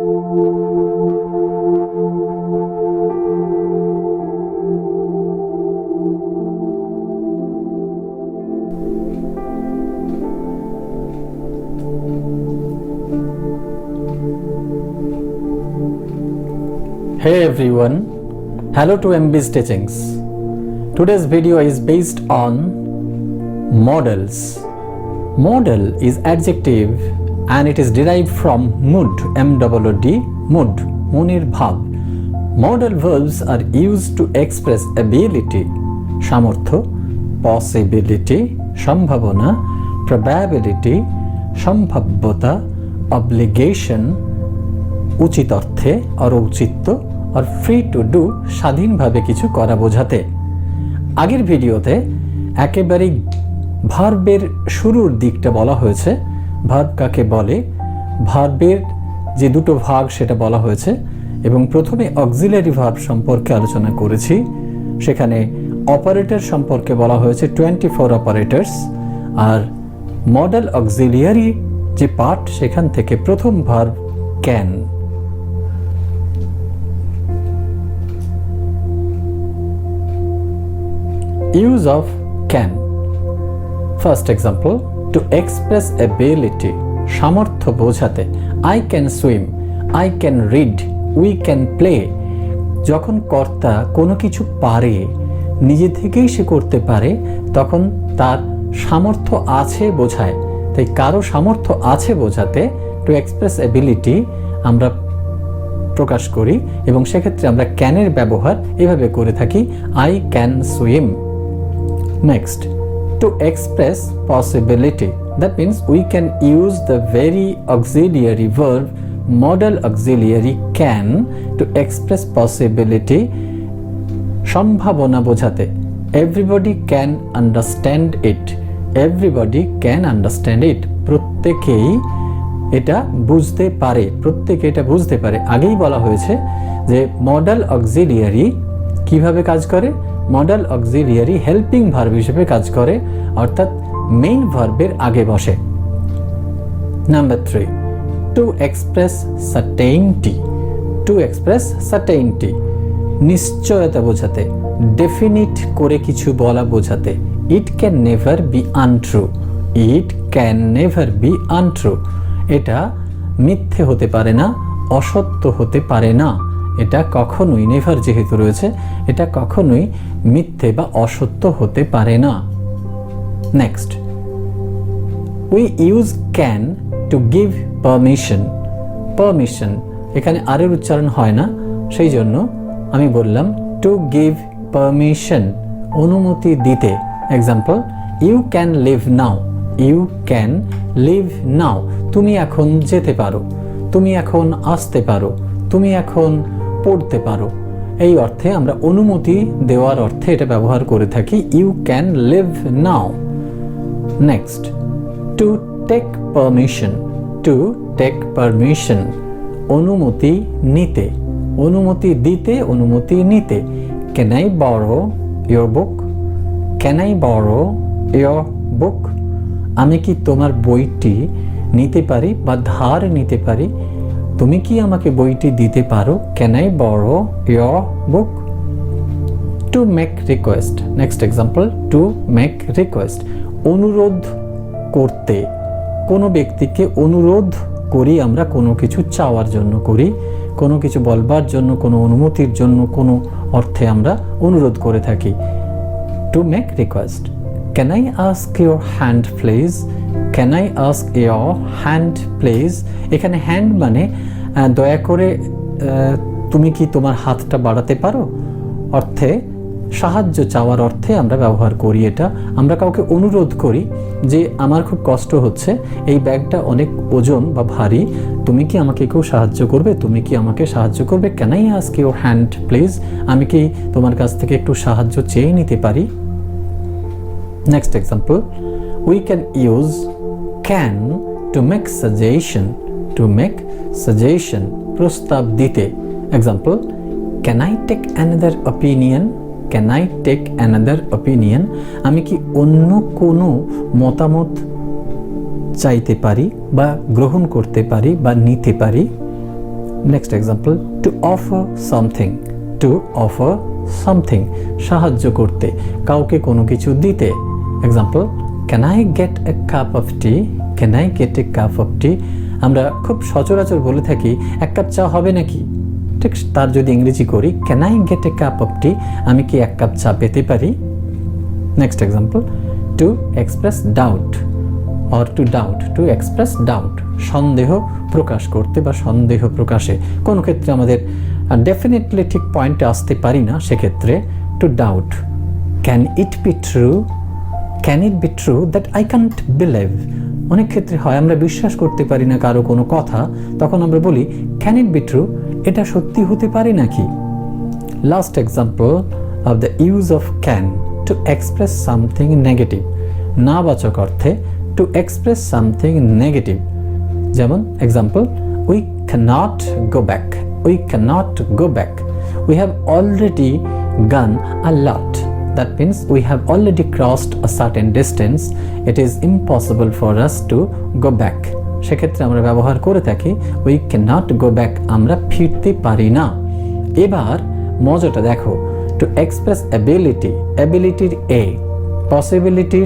Hey everyone, hello to MB's Teachings. Today's video is based on modals. Modal is adjective and it is derived from mood, M-O-O-D, mood, মনের ভাব. Modal verbs are used to express ability, সামর্থ্য, possibility, সম্ভাবনা, probability, সম্ভাব্যতা, obligation, উচিত অর্থে, আর ঔচিত্য, আর free to do, স্বাধীনভাবে কিছু করা বোঝাতে। আগের ভিডিওতে একেবারে ভার্বের শুরুর দিকটা বলা হয়েছে, ভার্ব কাকে বলে, ভার্বের যে দুটো ভাগ সেটা বলা হয়েছে, এবং প্রথমে অক্সিলারি ভার্ব সম্পর্কে আলোচনা করেছি। সেখানে অপারেটর সম্পর্কে বলা হয়েছে 24 অপারেটরস, আর মডেল অক্সিলিয়ারি যে পার্ট সেখান থেকে প্রথম verb can. Use of can. First example, to express ability, সামর্থ্য বোঝাতে। I can swim, I can read, we can play. যখন কর্তা কোনো কিছু পারে, নিজে থেকেই সে করতে পারে, তখন তার সামর্থ্য আছে বোঝায়। তাই কারো সামর্থ্য আছে বোঝাতে to express ability আমরা প্রকাশ করি, এবং সেক্ষেত্রে আমরা ক্যানের ব্যবহার এভাবে করে থাকি, I can swim. Next, to express possibility. That means we can use the very auxiliary verb, modal auxiliary can, to express possibility, সম্ভাবনা বোঝাতে। Everybody can understand it. Everybody can understand it. প্রত্যেকেই এটা বুঝতে পারে, প্রত্যেকে এটা বুঝতে পারে। আগেই বলা হয়েছে যে মডাল অক্সিলিয়ারি কিভাবে কাজ করে। মডাল অক্সিলিয়ারি হেল্পিং ভার্ব হিসেবে কাজ করে, অর্থাৎ মেইন ভার্বের আগে বসে। Number 3, to express certainty. To express certainty নিশ্চয়তা বোঝাতে, ডেফিনিট করে কিছু বলা বোঝাতে। It can never be untrue. It can never be untrue, এটা মিথ্যে হতে পারে না, অসত্য হতে পারে না। এটা কখনোই, নেভার যেহেতু রয়েছে, এটা কখনোই মিথ্যে বা অসত্য হতে পারে না। Next, we use can to give permission. Permission এখানে আর এর উচ্চারণ হয় না, সেই জন্য আমি বললাম টু গিভ পারমিশন, অনুমতি দিতে। Example, you can leave now. You can leave now, তুমি এখন যেতে পারো, তুমি এখন আসতে পারো, তুমি এখন পড়তে পারো। এই অর্থে আমরা অনুমতি দেওয়ার অর্থে এটা ব্যবহার করে থাকি, you can leave now. Next, to take permission. To take permission অনুমতি নিতে, অনুমতি দিতে, অনুমতি নিতে। Can I borrow your book? Can I borrow your book? আমি কি তোমার বইটি নিতে পারি বা ধার নিতে পারি? তুমি কি আমাকে বইটি দিতে পারো? Can I borrow your book? To make request. Next example, to make request অনুরোধ করতে। কোনো ব্যক্তিকে অনুরোধ করি আমরা, কোনো কিছু চাওয়ার জন্য করি, কোনো কিছু বলবার জন্য, কোনো অনুমতির জন্য, কোনো অর্থে আমরা অনুরোধ করে থাকি। To make request. Can I ask your hand please? Can I ask your hand please? এখানে হ্যান্ড মানে দয়া করে তুমি কি তোমার হাতটা বাড়াতে পারো অর্থে, সাহায্য চাওয়ার অর্থে আমরা ব্যবহার করি এটা। আমরা কাউকে অনুরোধ করি যে আমার খুব কষ্ট হচ্ছে, এই ব্যাগটা অনেক ওজন বা ভারী, তুমি কি আমাকে কেউ সাহায্য করবে? তুমি কি আমাকে সাহায্য করবে? Can I ask your hand please? আমি কি তোমার কাছ থেকে একটু সাহায্য চেয়ে নিতে পারি? Next example, we can use can to make suggestion. To make suggestion প্রস্তাব দিতে। Example, can I take another opinion? Can I take another opinion? আমি কি অন্য কোনো মতামত চাইতে পারি বা গ্রহণ করতে পারি বা নিতে পারি? Next example, to offer something. To offer something, সাহায্য করতে, কাউকে কোনো কিছু দিতে। Example, can I get a cup of tea? Can I get a cup of tea? আমরা খুব সচরাচর বলে থাকি এক কাপ চা হবে নাকি, ঠিক তার যদি ইংরেজি করি, can I get a cup of tea? আমি কি এক কাপ চা পেতে পারি? Next example, to express doubt or to doubt. To express doubt, সন্দেহ প্রকাশ করতে বা সন্দেহ প্রকাশে। কোনো ক্ষেত্রে আমাদের ডেফিনেটলি ঠিক পয়েন্টে আসতে পারি না, সেক্ষেত্রে to doubt. Can it be true? Can it be true that I can't believe? অনেক ক্ষেত্রে হয় আমরা বিশ্বাস করতে পারি না কারো কোনো কথা, তখন আমরা বলি ক্যান ইট বি ট্রু? এটা সত্যি হতে পারে নাকি? Last example of the use of can to express something negative. নাবাচক অর্থে টু এক্সপ্রেস সামথিং নেগেটিভ। যেমন example, we can't go back. We can't go back. We have already gone a lot. That means we have already crossed a certain distance. It is impossible for us to go back. সেক্ষেত্রে আমরা ব্যবহার করে থাকি we cannot go back, আমরা ফিরতে পারি না। এবার মজাটা দেখো, to express ability, ability A, possibility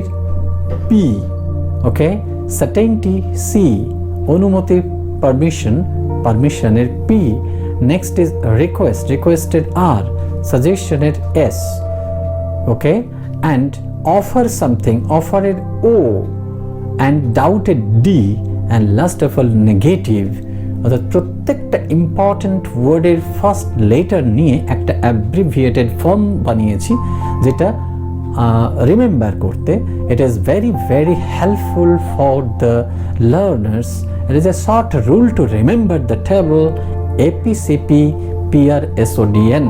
P, okay, certainty C, অনুমতির permission, permission এর P, next is request, requested R, suggestion এর S, okay, and offer something, offer এর O, and doubted D, and last of all negative। অর্থাৎ প্রত্যেকটা important ওয়ার্ডের first letter নিয়ে একটা abbreviated form বানিয়েছি, যেটা রিমেম্বার করতে it is very very helpful for the learners. It is a short rule to remember the table APCP PRSODN.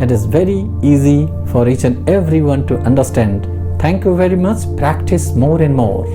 It is very easy for each and everyone to understand. Thank you very much. Practice more and more.